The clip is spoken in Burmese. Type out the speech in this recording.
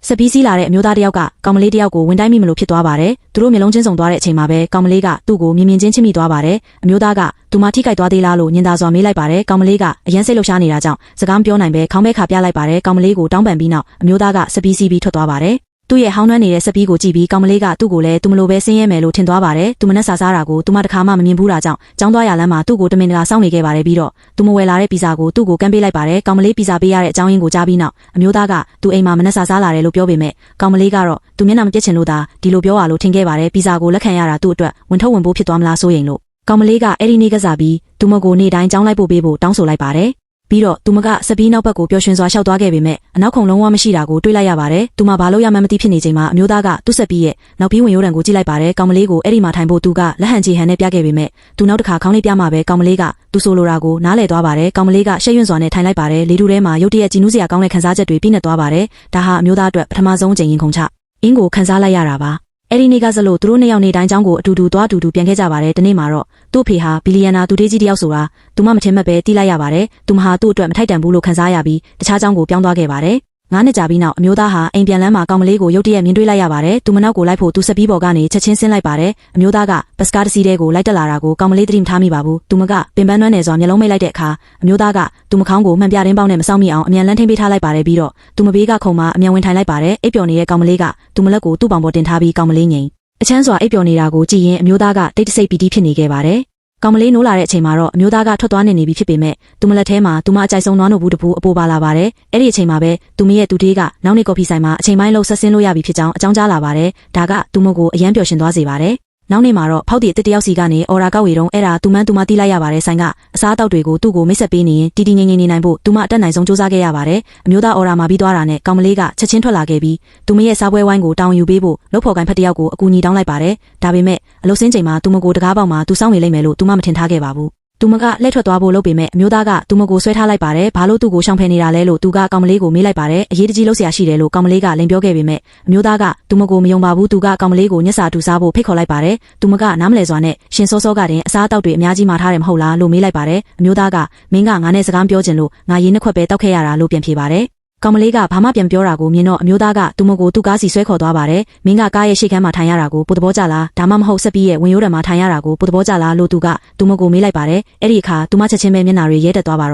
စပီးစီးလာတဲ့အမျိုးသားတယောက်ကကောင်မလေးတယောက်ကိုဝင်တိုက်မိမလို့ဖြစ်သွားပါတယ်သူတို့မျိုးလုံးချင်းစုံသွားတဲ့အချိန်မှာပဲကောင်မလေးကသူ့ကိုမြင်ချင်းချစ်မိသွားပါတယ်အမျိုးသားကသူမထိခိုက်သွားသေးလားလို့ညင်သာစွာမေးလိုက်ပါတယ်ကောင်မလေးကအရန်စိတ်လှုပ်ရှားနေတာကြောင့်စကားမပြောနိုင်ပဲခေါင်းပဲခါပြလိုက်ပါတယ်ကောင်မလေးကိုတောင်းပန်ပြီးနောက်အမျိုးသားကစပီးစီးပြီးထွက်သွားပါတယ်သူ့ရဲ့ဟောင်းနှွမ်းနေတဲ့စပီးကိုကြည့်ပြီးကောင်မလေးကသူ့ကိုလည်းသူမလိုပဲဆင်းရဲမယ်လို့ထင်သွားပါတယ်သူမနဲ့စားတာကိုသူမတခါမှမမြင်ဘူးတာကြောင့်ကျောင်းသွားရလမ်းမှာသူ့ကိုတမင်တကာစောင့်နေခဲ့ပါတယ်ပြီးတော့သူမဝယ်လာတဲ့ပီဇာကိုသူ့ကိုကမ်းပေးလိုက်ပါတယ်ကောင်မလေးပီဇာပေးရတဲ့အကြောင်းရင်းကိုကြားပြီးနောက်အမျိုးသားကသူအိမ်မှာမနဲ့စားလာတယ်လို့ပြောပေမဲ့ကောင်မလေးကတော့သူမျက်နှာမပြတ်ချင်လို့သာဒီလိုပြောရလို့ထင်ခဲ့ပါတယ်ပီဇာကိုလက်ခံရတာသူ့အတွက်ဝင်ထုတ်ဝင်ပိုးဖြစ်သွားမလားစိုးရိမ်လို့ကောင်မလေးကအဲ့ဒီနေ့ကစားပြီးသူမကိုနေ့တိုင်းကျောင်းလိုက်ပို့ပေးဖို့တောင်းဆိုလိုက်ပါတယ်ပြီးတော့သူမကစပီးနောက်ဘက်ကိုပျော်ရွှင်စွာရှောက်သွားခဲ့ပေမဲ့အနောက်ခုံလုံးဝမရှိတာကိုတွေးလိုက်ရပါတယ်သူမဘာလို့ရမှန်းမသိဖြစ်နေချိန်မှာအမျိုးသားကသူ့စပီးရဲ့နောက်ပြီးဝင်ရိုးတံကိုကြည့်လိုက်ပါတယ်ကောင်မလေးကိုအဲ့ဒီမှာထိုင်ဖို့သူကလက်ဟန်ချီဟန်နဲ့ပြခဲ့ပေမဲ့သူနောက်တစ်ခါခေါင်းလေးပြမှာပဲကောင်မလေးကသူဆိုလိုတာကိုနားလည်သွားပါတယ်ကောင်မလေးကရှက်ရွံ့စွာနဲ့ထိုင်လိုက်ပါတယ်လေတူထဲမှာရုတ်တရက်ကြည်နူးစရာကောင်းတဲ့ခံစားချက်တွေပြည့်နေသွားပါတယ်ဒါဟာအမျိုးသားအတွက်ပထမဆုံးအကြိမ်ရင်ခုန်ချအင်းကိုခံစားလိုက်ရတာပါအဲ့ဒီနေ့ကစလို့သူတို့နှစ်ယောက်နေတိုင်းကျောင်းကိုအတူတူသွားအတူတူပြန်ခဲ့ကြပါတယ်ဒီနေ့မှာတော့သူ့ဖေဟာဘီလီယံနာသူတေးကြီးတယောက်ဆိုတာသူမမထင်မှတ်ပဲတီးလိုက်ရပါတယ်သူမဟာသူ့အတွက်မထိုက်တန်ဘူးလို့ခံစားရပြီးတခြားကျောင်းကိုပြောင်းသွားခဲ့ပါတယ်9နှစ်ကြာပြီးနောက်အမျိုးသားဟာအိမ်ပြန်လမ်းမှာကောင်မလေးကိုရုတ်တရက်မြင်တွေ့လိုက်ရပါတယ်သူမနောက်ကိုလိုက်ဖို့သူစပီးပေါ်ကနေချက်ချင်းဆင်းလိုက်ပါတယ်အမျိုးသားကဘတ်စကားတစ်စီးတဲကိုလိုက်တက်လာတာကိုကောင်မလေးသတိမထားမိပါဘူးသူမကပင်ပန်းနွမ်းနယ်စွာမျက်လုံးမိတ်လိုက်တဲ့အခါအမျိုးသားကသူမခေါင်းကိုမှန်ပြတင်းပေါက်နဲ့မစောင့်မိအောင်အမြန်လန်းထိန်ပေးထားလိုက်ပါတယ်ပြီးတော့သူမဘေးကခုံမှာအမြန်ဝင်ထိုင်လိုက်ပါတယ်အိပ်ပျော်နေတဲ့ကောင်မလေးကသူမလက်ကိုသူ့ပေါင်ပေါ်တင်ထားပြီးကောင်မလေးငြိမ်အချမ်းစွာအိပ်ပျော်နေတာကိုကြည့်ရင်အမျိုးသားကတိတ်တဆိတ်ပီတီးဖြစ်နေခဲ့ပါတယ်ကောင်မလေးနိုးလာတဲ့အချိန်မှာတော့အမျိုးသားကထွက်သွားနေပြီဖြစ်ပေမဲ့သူမလက်ထဲမှာသူမအကြိုက်ဆုံးနွားနို့ဘူးတပူအပိုပါလာပါတယ်အဲ့ဒီအချိန်မှာပဲသူမရဲ့သူတေးကနောက်နေ့ကော်ဖီဆိုင်မှာအချိန်ပိုင်းလောက်ဆက်ဆင်းလို့ရပြီဖြစ်ကြောင်းအကြောင်းကြားလာပါတယ်ဒါကသူမကိုအရန်ပျော်ရှင်သွားစေပါတယ်နောက်နေ့မှာတော့ဖောက်တီအစ်တယောက်စီကနေအော်ရာကောက်ဝေတုံးအဲ့ဒါသူမတီးလိုက်ရပါတယ်ဆိုင်ကအစားအသောက်တွေကိုသူ့ကိုမိတ်ဆက်ပေးနေရင်တီတီငိမ့်နေနိုင်ဖို့သူမအတက်နိုင်ဆုံးစူးစမ်းခဲ့ရပါတယ်အမျိုးသားအော်ရာမှာပြီးသွားတာနဲ့ကောင်မလေးကချက်ချင်းထွက်လာခဲ့ပြီးသူမရဲ့စားပွဲဝိုင်းကိုတောင်းယူပေးဖို့လုပ်ဖော်ကိုင်ဖက်တယောက်ကိုအကူအညီတောင်းလိုက်ပါတယ်ဒါပေမဲ့အလုတ်စင်းချိန်မှာသူမကိုတကားပေါက်မှာသူစောင့်နေလိမ့်မယ်လို့သူမမထင်ထားခဲ့ပါဘူးသူမကလက်ထွက်သွားဖို့လုပ်ပေမဲ့အမျိုးသားကသူမကိုဆွဲထားလိုက်ပါတယ်ဘာလို့သူ့ကိုရှောင်ဖယ်နေတာလဲလို့သူကကောင်မလေးကိုမေးလိုက်ပါတယ်အရေးတကြီးလုပ်เสียရှိတယ်လို့ကောင်မလေးကလိန်ပြောခဲ့ပေမဲ့အမျိုးသားကသူမကိုမယုံပါဘူးသူကကောင်မလေးကိုညက်စာတူစားဖို့ဖိတ်ခေါ်လိုက်ပါတယ်သူမကနားမလဲစွာနဲ့ရှင်စောစောကတင်အစားအသောက်တွေအများကြီးမှာထားတယ်မဟုတ်လားလို့မေးလိုက်ပါတယ်အမျိုးသားကမင်းကငါနဲ့စကားပြောချင်လို့ငါရင်းနှစ်ခွက်ပဲတောက်ခဲ့ရတာလို့ပြန်ဖြေပါတယ်ကောင်မလေးကဘာမှပြန်ပြောတာကိုမြင်တော့အမျိုးသားကသူမကိုသူ့ကားစီဆွဲခေါ်သွားပါတယ်မင်းကကားရဲ့ရှေ့ခန်းမှာထိုင်ရတာကိုပို့သဘောကျလားဒါမှမဟုတ်ဆက်ပြီးရဲ့ဝင်ရိုးတံမှာထိုင်ရတာကိုပို့သဘောကျလားလို့သူမကိုမေးလိုက်ပါတယ်အဲ့ဒီအခါသူမချက်ချင်းပဲမျက်နှာတွေရဲတက်သွားပါတော့